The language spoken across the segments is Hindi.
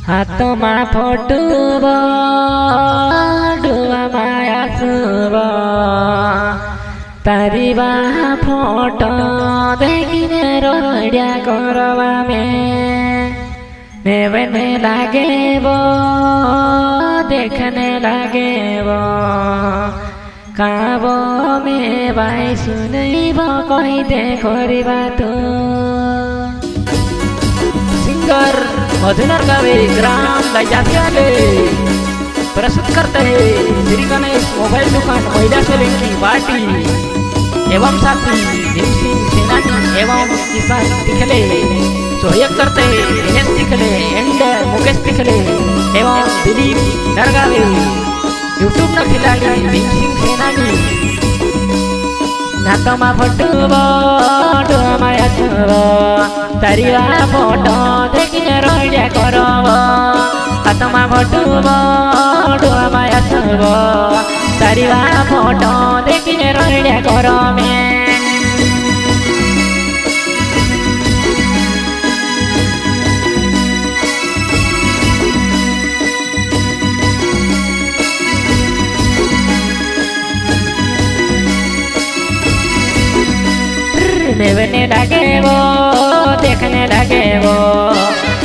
હાથમાં ફોટું ડુવા માયા સુવ તારી વાહ ફોટો દેખીને રોડ્યા કરવા મેં લાગે वो देखने लागे वो काबो में भाई सुनई वो कोई देखो रे बात सिंगर मधुनर गावे ग्राम लजाते प्रस्तुत करते हैं श्री गणेश मोबाइल दुकान महिला सेलिंग की पार्टी एवं साथी भीम सिंह सेनानी एवं किसान तिखले सहयोग करते हैं दिनेश तिखले एंड मुकेश तिखले एवं दिलीप नरगावे यूट्यूब न खिलाड़ी भीम सिंह सेनानी नातमा फटुव माया छुव तारी फोटो देखिए रोड्या करव हाथमा फटुव माया छुव तारी फोटो देखिए रोड्या करव देवने लगे वो देखने लगे वो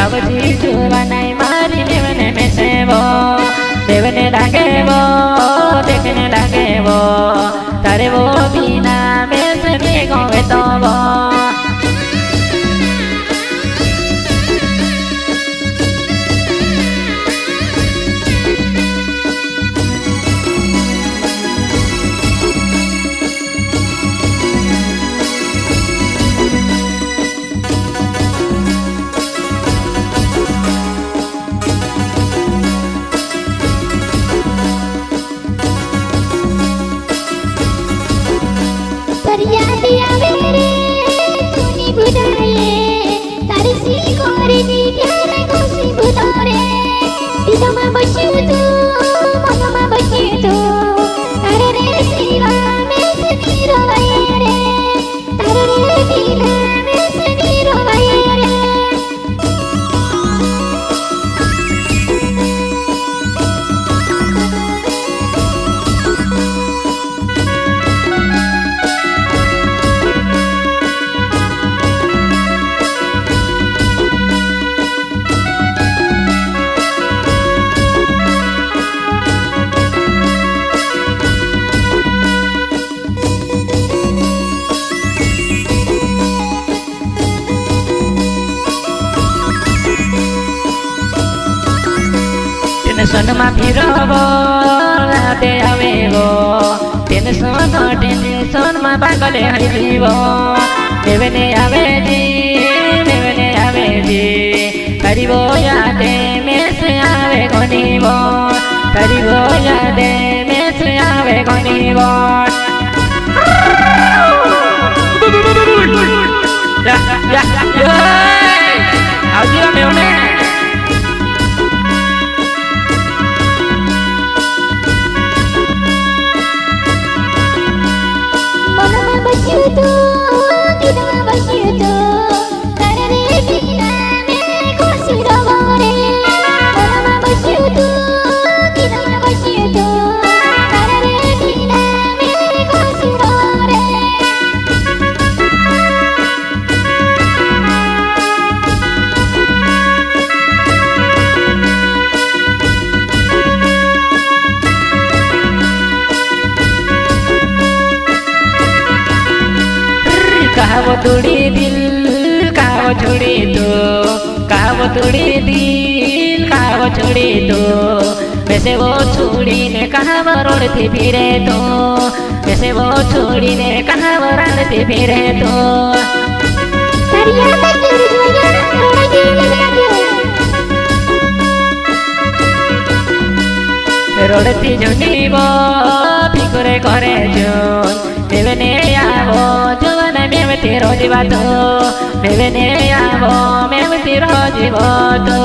अब जी जुआ नहीं मारी देवने में से वो देवने लगे वो देखने लगे वो तारे वो बिना में से बेगों तो वो टेंशनमा फिरबो राते आवेगो टेंशनमा पागले हईबो देवने आवे जी करीबो यादे में से आवे गनीबो करीबो यादे में से आवे गनीबो आउजियो मेवने कहावो तोड़ी दिल कहावो छोड़ी तो कहावो तोड़ी दिल कहावो छोड़ी तो वैसे वो छोड़ी ने कहावो रोड़ती फिरे तो वैसे वो छोड़ी ने कहावो राड़ती फिरे तो रोड़ती जुनीबो फिकुरे करे जोन देवने आवो जुवन में तेरो जीवातो देवने आवो में तेरो जीवातो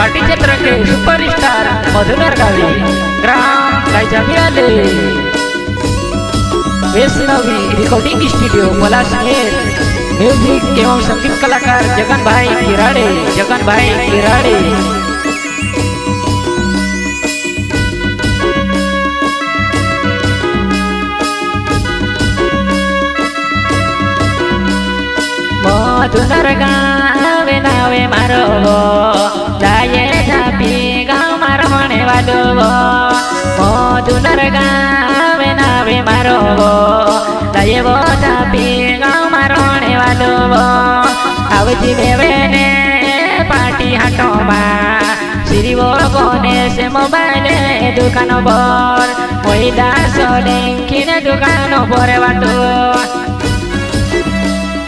पार्टी क्षेत्र के सुपरस्टार मधुनर गावी ग्राम गायजामियाले वैष्णवी रिकॉर्डिंग स्टूडियो पलाशनेर म्यूजिक एवं संगीत कलाकार जगन भाई किराड़े मधुनर गावे नावे मारो जाये झापी गाँव मारो होने वालो मधुनर गावे नावे मारो जाये वो झापी गाँव मारो होने वालो आवजी देवे ने पार्टी हाटो मा श्री वो कोने से मोबाइल दुकान पर मोईदा सोलेंकी ने दुकान पर वाटो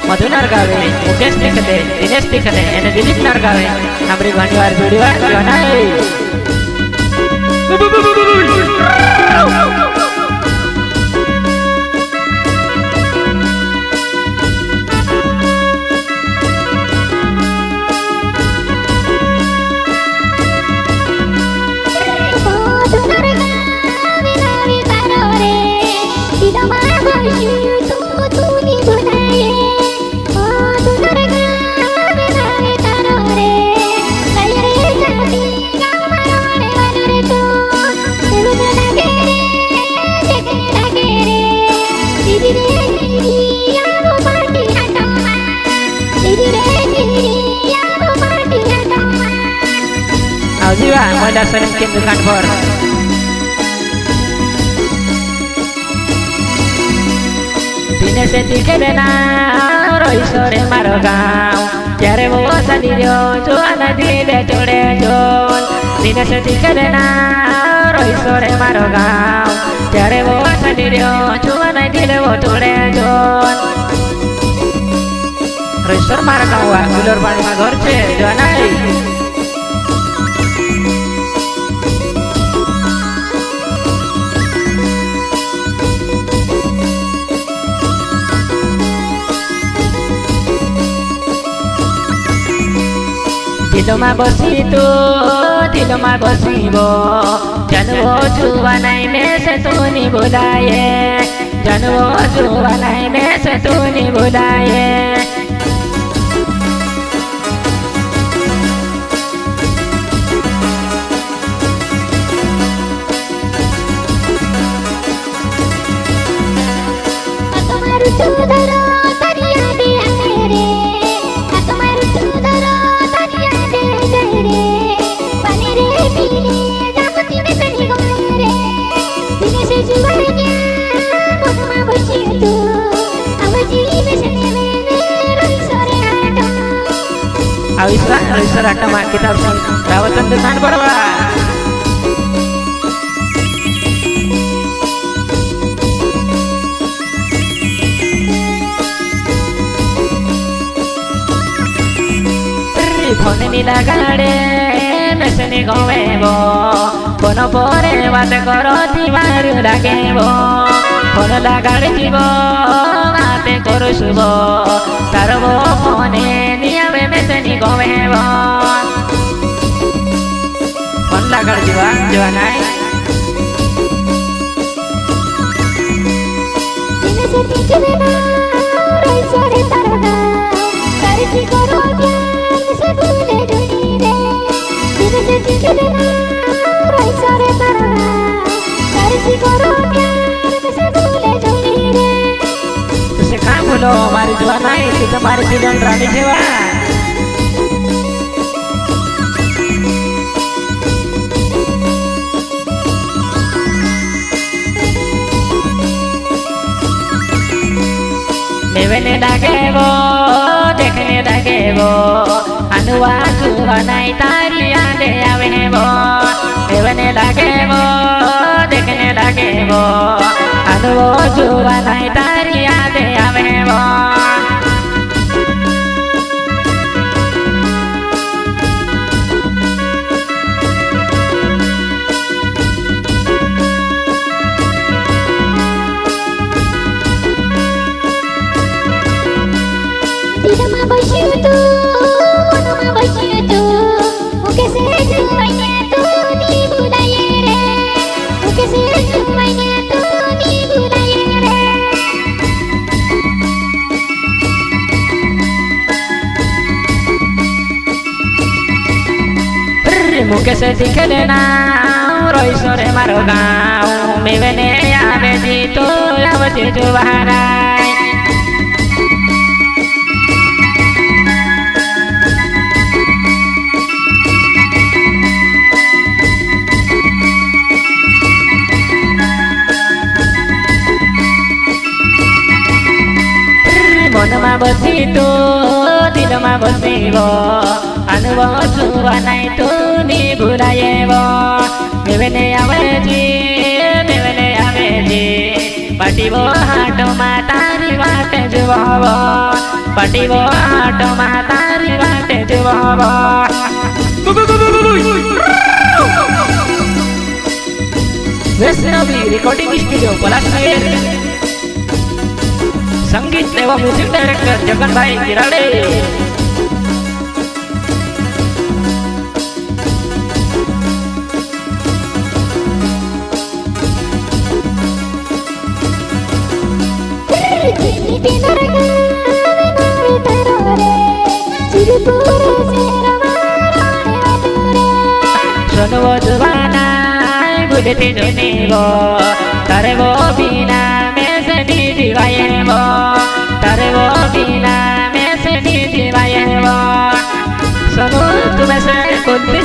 मधुनर गावे मुकेश निकले दिनेश निकले एने दिलीप नर गावे हमारी घणीवार जोड़ीवार जोना जीवा मोला सलीम के दुकान पर दिने से दिखे देना रोई सोरे मारो गाँव त्यारे वो सदी जो जुआन दिले जोड़े जोन दिने से दिखे देना रोई सोरे मारो गाँव त्यारे वो सदी जो जुआन दिले वो जोड़े जोन रोईसोर मारो गाँव गुलोर बाड़ी में घर छे जो नहीं दिलोमा बसिबो जनवो जुवा नहीं में से तूनी बुलाए जनवो जुवा नहीं में से तूनी बुलाए Roysor Atama kita harus rawatan dengan berapa phone ni lagade meseni gomebo kono pore bate koro timaru lagebo phone lagade jibo bate koro subo tarbo phone ni ave meseni gomebo phone lagade jiwa joanai dine se tikena roisore taroga karisi koro बोलो हमारी जवान आई तो तुम्हारी पीलन रानी जेवा देवने लगे वो देखने लगे वो अनुवा जुवा नहीं तारी यादे आवे वो देवने लगे वो देखने लगे वो अनुवा जुवा नहीं तारी यादे आवे वो Tidak mau bersyukur, mau bersyukur, mungkin saya Mukesh दिखे ना रईस रे मारो गाँव मेवेने आवे जी तो आवजे जो बहाराय मनमा बसी तो दिलमा बसेबो अनुभव छुवा नाइ तो नि भुलाएबो मेवेने आवेजी पाटिबो हाटोमा तारी बाटे जुवाबो पाटिबो हाटोमा तारी बाटे जुवाबो वैष्णवी रिकॉर्डिंग स्टूडियो पलाशनगर संगीत एवं म्यूजिक डायरेक्टर जगन भाई किराड़े सुनो जुबाना बुझते जुनेबो तारे वो बिना में से दीवाएबो तारे वो बिना में से दीवाएबो सुनो तुम्हें से कुछ भी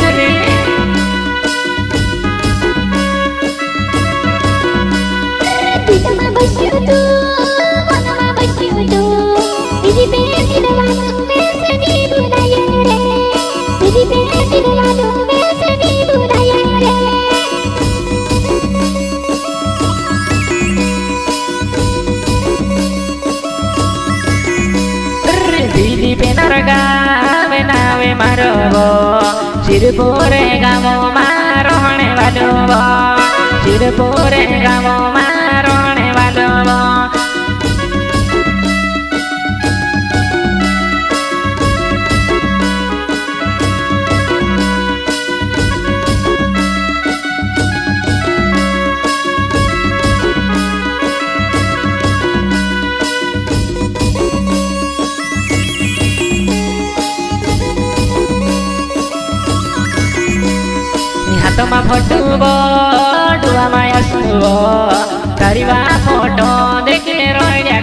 दीदी पे नरगा में नावे मारो सिरपुरे गामो मारोने वालो सिरपुरे गामो मारोने वालो हाथमा फटुबो डुवामा आसुबो तारीबा फोटो देखे रहिया